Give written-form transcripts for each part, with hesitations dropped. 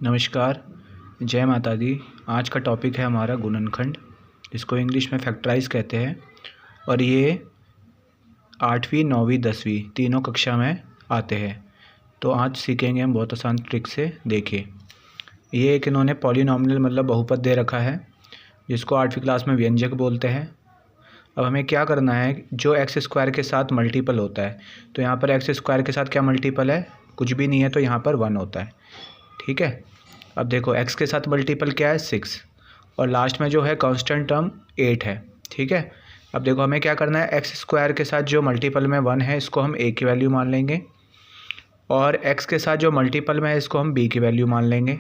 नमस्कार, जय माता दी। आज का टॉपिक है हमारा गुणनखंड, इसको इंग्लिश में फैक्टराइज कहते हैं और ये 8वीं 9वीं 10वीं तीनों कक्षा में आते हैं। तो आज सीखेंगे हम बहुत आसान ट्रिक से। देखिए, ये एक इन्होंने पॉलिनॉमियल मतलब बहुपद दे रखा है जिसको 8वीं क्लास में व्यंजक बोलते हैं। अब हमें क्या करना है, जो एक्स स्क्वायर के साथ मल्टीपल होता है, तो यहाँ पर एक्स स्क्वायर के साथ क्या मल्टीपल है, कुछ भी नहीं है, तो यहाँ पर 1 होता है। ठीक है। अब देखो, x के साथ मल्टीपल क्या है 6 और लास्ट में जो है कांस्टेंट टर्म 8 है। ठीक है। अब देखो, हमें क्या करना है, एक्स स्क्वायर के साथ जो मल्टीपल में 1 है इसको हम a की वैल्यू मान लेंगे और x के साथ जो मल्टीपल में है इसको हम b की वैल्यू मान लेंगे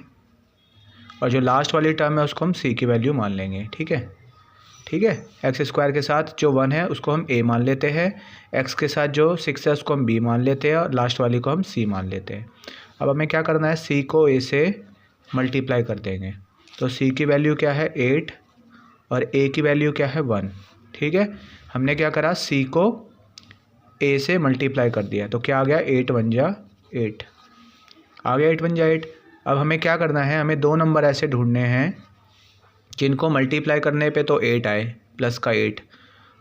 और जो लास्ट वाली टर्म है उसको हम c की वैल्यू मान लेंगे। ठीक है। ठीक है। एक्स स्क्वायर के साथ जो 1 है उसको हम a मान लेते हैं, x के साथ जो 6 है उसको हम b मान लेते हैं और लास्ट वाली को हम c मान लेते हैं। अब हमें क्या करना है, c को a से मल्टीप्लाई कर देंगे, तो c की वैल्यू क्या है 8 और a की वैल्यू क्या है 1। ठीक है। हमने क्या करा, c को a से मल्टीप्लाई कर दिया, तो क्या आ गया 8 1 जा 8 आ गया, 8 1 जा 8। अब हमें क्या करना है, हमें दो नंबर ऐसे ढूंढने हैं जिनको मल्टीप्लाई करने पे तो 8 आए, प्लस का 8,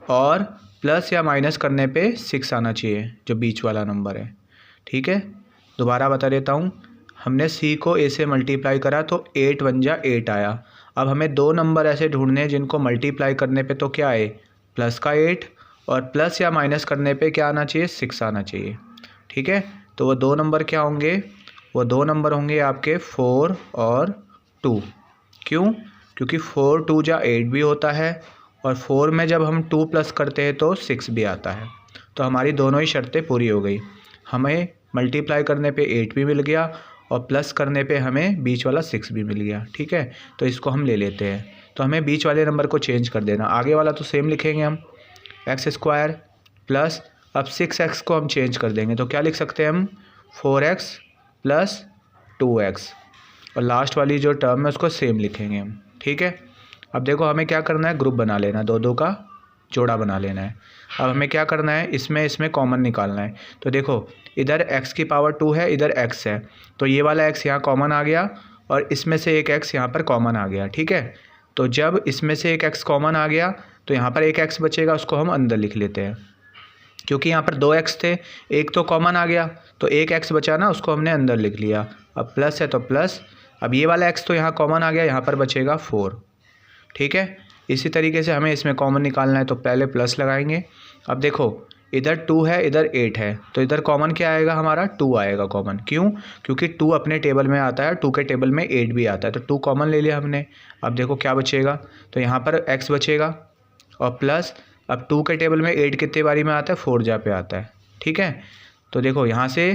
और प्लस या माइनस करने पे 6 आना चाहिए जो बीच वाला नंबर है। ठीक है। दोबारा बता देता हूँ, हमने c को a से मल्टीप्लाई करा तो 8 1 जा 8 आया। अब हमें दो नंबर ऐसे ढूंढने हैं जिनको मल्टीप्लाई करने पे तो क्या आए, प्लस का 8, और प्लस या माइनस करने पे क्या आना चाहिए, 6 आना चाहिए। ठीक है। तो वो दो नंबर क्या होंगे, वो दो नंबर होंगे आपके 4 और 2। क्यों? क्योंकि 4 2 जा 8 भी होता है और 4 में जब हम 2 प्लस करते हैं तो 6 भी आता है। तो हमारी दोनों ही शर्तें पूरी हो गई, हमें मल्टीप्लाई करने पे 8 भी मिल गया और प्लस करने पे हमें बीच वाला 6 भी मिल गया। ठीक है। तो इसको हम ले लेते हैं, तो हमें बीच वाले नंबर को चेंज कर देना, आगे वाला तो सेम लिखेंगे हम, एक्स स्क्वायर प्लस, अब 6x को हम चेंज कर देंगे, तो क्या लिख सकते हैं हम, 4x प्लस 2x, और लास्ट वाली जो टर्म है उसको सेम लिखेंगे हम। ठीक है। अब देखो, हमें क्या करना है, ग्रुप बना लेना, दो दो का जोड़ा बना लेना है। अब हमें क्या करना है, इसमें कॉमन निकालना है। तो देखो, इधर x की पावर 2 है, इधर x है, तो ये वाला x यहाँ कॉमन आ गया और इसमें से एक x यहाँ पर कॉमन आ गया। ठीक है। तो जब इसमें से एक x कॉमन आ गया तो यहाँ पर एक x बचेगा, उसको हम अंदर लिख लेते हैं, क्योंकि यहाँ पर 2x थे, एक तो कॉमन आ गया तो एक x बचा ना, उसको हमने अंदर लिख लिया। अब प्लस है तो प्लस, अब ये वाला x तो यहाँ कॉमन आ गया, यहाँ पर बचेगा 4। ठीक है। इसी तरीके से हमें इसमें कॉमन निकालना है, तो पहले प्लस लगाएंगे। अब देखो, इधर 2 है, इधर 8 है, तो इधर कॉमन क्या आएगा, हमारा 2 आएगा कॉमन। क्यों? क्योंकि 2 अपने टेबल में आता है, 2 के टेबल में 8 भी आता है, तो 2 कॉमन ले लिया हमने। अब देखो क्या बचेगा, तो यहाँ पर x बचेगा और प्लस, अब 2 के टेबल में 8 कितने बारी में आता है, 4 जा पे आता है। ठीक है। तो देखो, यहाँ से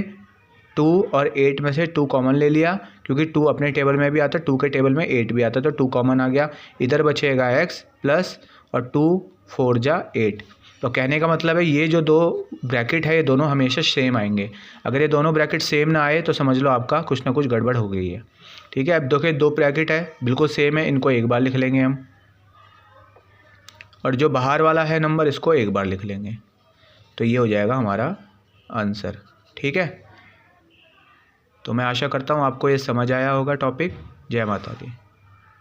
2 और 8 में से 2 कॉमन ले लिया, क्योंकि 2 अपने टेबल में भी आता है, 2 के टेबल में 8 भी आता है, तो 2 कॉमन आ गया। इधर बचेगा x प्लस, और 2 4 जा 8। तो कहने का मतलब है, ये जो दो ब्रैकेट है ये दोनों हमेशा सेम आएंगे। अगर ये दोनों ब्रैकेट सेम ना आए तो समझ लो आपका कुछ ना कुछ गड़बड़ हो गई है। ठीक है। अब देखो, दो ब्रैकेट है बिल्कुल सेम है, इनको एक बार लिख लेंगे हम, और जो बाहर वाला है नंबर इसको एक बार लिख लेंगे, तो ये हो जाएगा हमारा आंसर। ठीक है। तो मैं आशा करता हूँ आपको ये समझ आया होगा टॉपिक। जय माता दी।